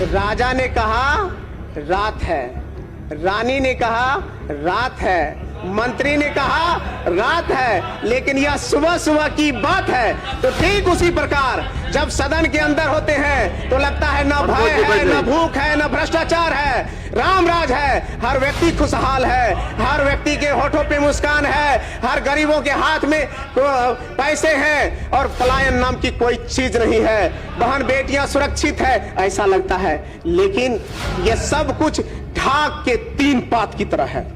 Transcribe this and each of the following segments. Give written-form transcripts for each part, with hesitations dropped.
राजा ने कहा रात है, रानी ने कहा रात है, मंत्री ने कहा रात है, लेकिन यह सुबह सुबह की बात है। तो ठीक उसी प्रकार जब सदन के अंदर होते हैं तो लगता है न भय है, न भूख है, न भ्रष्टाचार है, राम राज है, हर व्यक्ति खुशहाल है, हर व्यक्ति के होठों पे मुस्कान है, हर गरीबों के हाथ में पैसे हैं और पलायन नाम की कोई चीज नहीं है, बहन बेटियां सुरक्षित है, ऐसा लगता है। लेकिन ये सब कुछ ढाक के तीन पात की तरह है।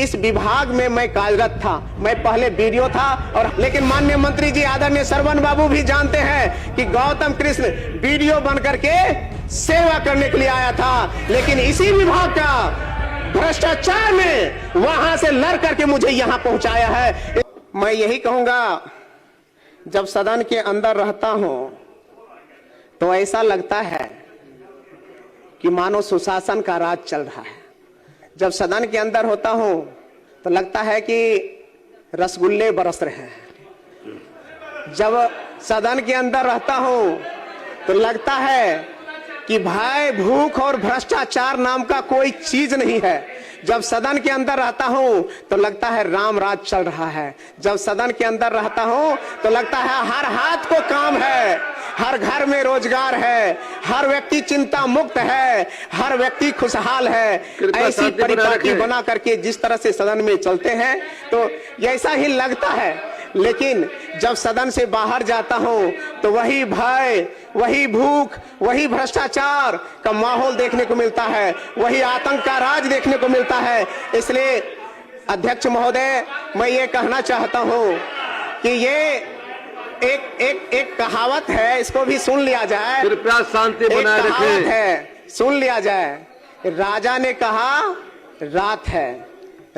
इस विभाग में मैं कार्यरत था, मैं पहले बीडीओ था, और लेकिन माननीय मंत्री जी आदरणीय सरवन बाबू भी जानते हैं कि गौतम कृष्ण बीडीओ बनकर के सेवा करने के लिए आया था, लेकिन इसी विभाग का भ्रष्टाचार में वहां से लड़ करके मुझे यहां पहुंचाया है। मैं यही कहूंगा, जब सदन के अंदर रहता हूं तो ऐसा लगता है कि मानो सुशासन का राज चल रहा है। जब सदन के अंदर होता हूं तो लगता है कि रसगुल्ले बरस रहे हैं। जब सदन के अंदर रहता हूं तो लगता है कि भय, भूख और भ्रष्टाचार नाम का कोई चीज नहीं है। जब सदन के अंदर रहता हूं तो लगता है राम राज चल रहा है। जब सदन के अंदर रहता हूं तो लगता है हर हाथ को काम है, हर घर में रोजगार है, हर व्यक्ति चिंता मुक्त है, हर व्यक्ति खुशहाल है। ऐसी परिपाटी बना करके जिस तरह से सदन में चलते हैं तो ऐसा ही लगता है। लेकिन जब सदन से बाहर जाता हूं तो वही भय, वही भूख, वही भ्रष्टाचार का माहौल देखने को मिलता है, वही आतंक का राज देखने को मिलता है। इसलिए अध्यक्ष महोदय, मैं ये कहना चाहता हूं कि ये एक कहावत है, इसको भी सुन लिया जाए। कृपया शांति बनाए रखें। है, सुन लिया जाए। राजा ने कहा रात है,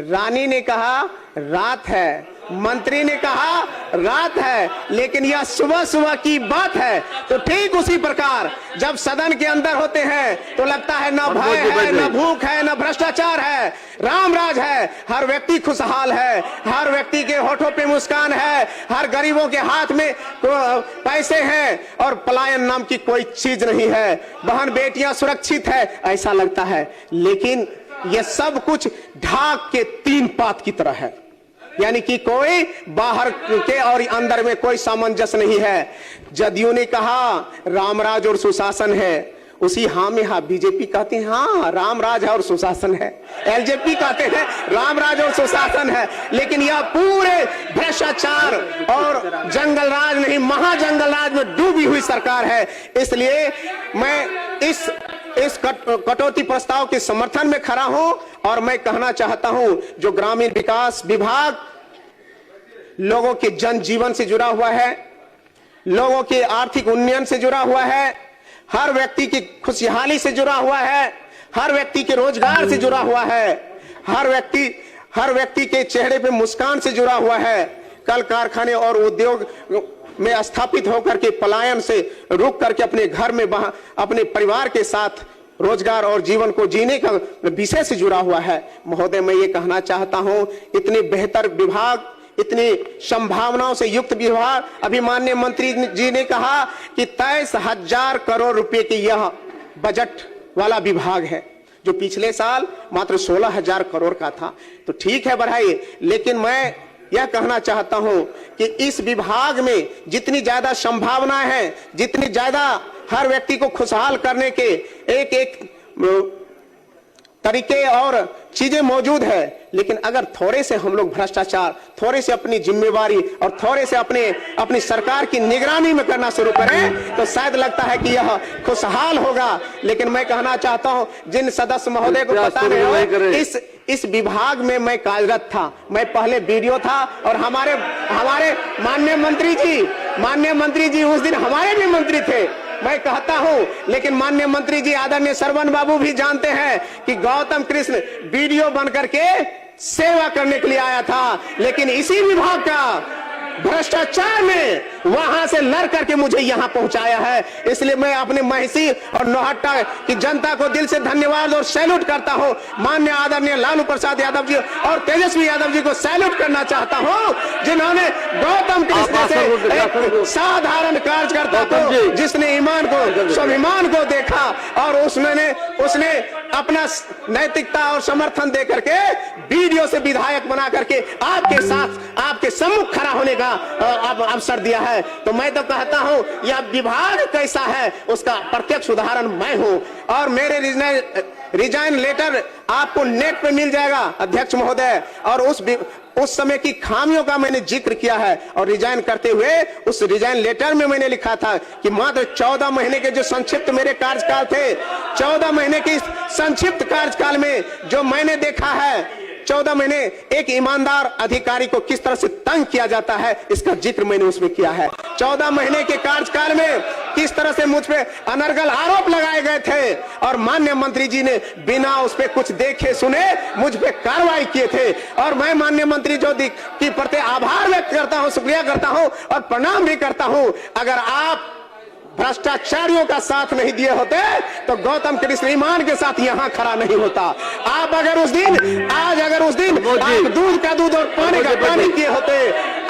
रानी ने कहा रात है, मंत्री ने कहा रात है, लेकिन यह सुबह सुबह की बात है। तो ठीक उसी प्रकार जब सदन के अंदर होते हैं तो लगता है न भय है, न भूख है, न भ्रष्टाचार है, राम राज है, हर व्यक्ति खुशहाल है, हर व्यक्ति के होठों पे मुस्कान है, हर गरीबों के हाथ में पैसे हैं और पलायन नाम की कोई चीज नहीं है, बहन बेटियां सुरक्षित है, ऐसा लगता है। लेकिन यह सब कुछ ढाक के तीन पात की तरह है, यानी कि कोई बाहर के और अंदर में कोई सामंजस्य नहीं है। जदयू ने कहा रामराज और सुशासन है, उसी हाँ में हाँ बीजेपी कहती है हाँ रामराज है और सुशासन है, एलजेपी कहते हैं रामराज और सुशासन है, लेकिन यह पूरे भ्रष्टाचार और जंगल राज नहीं, महाजंगल राज में डूबी हुई सरकार है। इसलिए मैं इस कटौती प्रस्ताव के समर्थन में खड़ा हूं और मैं कहना चाहता हूं, जो ग्रामीण विकास विभाग लोगों के जनजीवन से जुड़ा हुआ है, लोगों के आर्थिक उन्नयन से जुड़ा हुआ है, हर व्यक्ति की खुशहाली से जुड़ा हुआ है, हर व्यक्ति के रोजगार से जुड़ा हुआ है, हर व्यक्ति के चेहरे पे मुस्कान से जुड़ा हुआ है, कल कारखाने और उद्योग में स्थापित होकर के पलायन से रुक करके अपने घर में अपने परिवार के साथ रोजगार और जीवन को जीने का विषय से जुड़ा हुआ है। महोदय, मैं ये कहना चाहता हूं, इतने बेहतर विभाग, इतनी संभावनाओं से युक्त विभाग, अभी माननीय मंत्री जी ने कहा कि 23,000 करोड़ रुपए की यह बजट वाला विभाग है, जो पिछले साल मात्र 16,000 करोड़ का था। तो ठीक है, बढ़ाइए, लेकिन मैं यह कहना चाहता हूं कि इस विभाग में जितनी ज्यादा संभावनाएं हैं, जितनी ज्यादा हर व्यक्ति को खुशहाल करने के एक एक तरीके और चीजें मौजूद है, लेकिन अगर थोड़े से हम लोग भ्रष्टाचार, थोड़े से अपनी जिम्मेवारी और थोड़े से अपनी सरकार की निगरानी में करना शुरू करें तो शायद लगता है कि यह खुशहाल होगा। लेकिन मैं कहना चाहता हूं, जिन सदस्य महोदय को पता नहीं हो, इस विभाग में मैं कार्यरत था, मैं पहले बीडीओ था, और हमारे माननीय मंत्री जी उस दिन हमारे भी मंत्री थे, मैं कहता हूं। लेकिन माननीय मंत्री जी आदरणीय सरवन बाबू भी जानते हैं कि गौतम कृष्ण बीडीओ बनकर के सेवा करने के लिए आया था, लेकिन इसी विभाग का भ्रष्टाचार में वहां से लड़ करके मुझे यहां पहुंचाया है। इसलिए मैं अपने महिषी और नौहट्टा की जनता को दिल से धन्यवाद और सैल्यूट करता हूं। माननीय आदरणीय लालू प्रसाद यादव जी और तेजस्वी यादव जी को सैल्यूट करना चाहता हूं, जिन्होंने गौतम कृष्ण से एक साधारण कार्यकर्ता को, जिसने ईमान को, स्वाभिमान को देखा और उसने अपना नैतिकता और समर्थन दे करके वीडियो से विधायक बना करके आपके साथ, आपके सम्मुख खड़ा होने का अवसर दिया है। तो मैं तो कहता हूं यह विभाग कैसा है उसका प्रत्यक्ष उदाहरण मैं हूं। और मेरे रिजाइन लेटर आपको नेट पे मिल जाएगा अध्यक्ष महोदय, और उस समय की खामियों का मैंने जिक्र किया है। और रिजाइन करते हुए उस रिजाइन लेटर में मैंने लिखा था कि मात्र 14 महीने के जो संक्षिप्त मेरे कार्यकाल थे, 14 महीने की संक्षिप्त कार्यकाल में जो मैंने देखा है, 14 महीने एक ईमानदार अधिकारी को किस तरह से तंग किया जाता है, इसका जिक्र मैंने उसमें किया है। 14 महीने के कार्यकाल में किस तरह से मुझ पे अनर्गल आरोप लगाए गए थे और माननीय मंत्री जी ने बिना उस पे कुछ देखे सुने मुझ पे कार्रवाई किए थे। और मैं माननीय मंत्री जो की प्रति आभार व्यक्त करता हूं, शुक्रिया करता हूं और प्रणाम भी करता हूं। अगर आप भ्रष्टाचारियों का साथ नहीं दिए होते तो गौतम कृष्ण ईमान के साथ यहां खड़ा नहीं होता। आप अगर उस दिन आप दूध का दूध और पानी का पानी किए होते,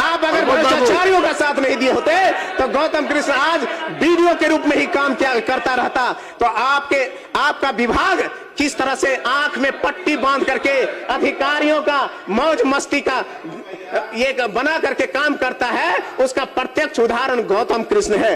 आप अगर भ्रष्टाचारियों का साथ नहीं दिए होते तो गौतम कृष्ण आज वीडियो के रूप में ही काम क्या करता रहता। तो आपका विभाग किस तरह से आंख में पट्टी बांध करके अधिकारियों का मौज मस्ती का ये बना करके काम करता है, उसका प्रत्यक्ष उदाहरण गौतम कृष्ण है।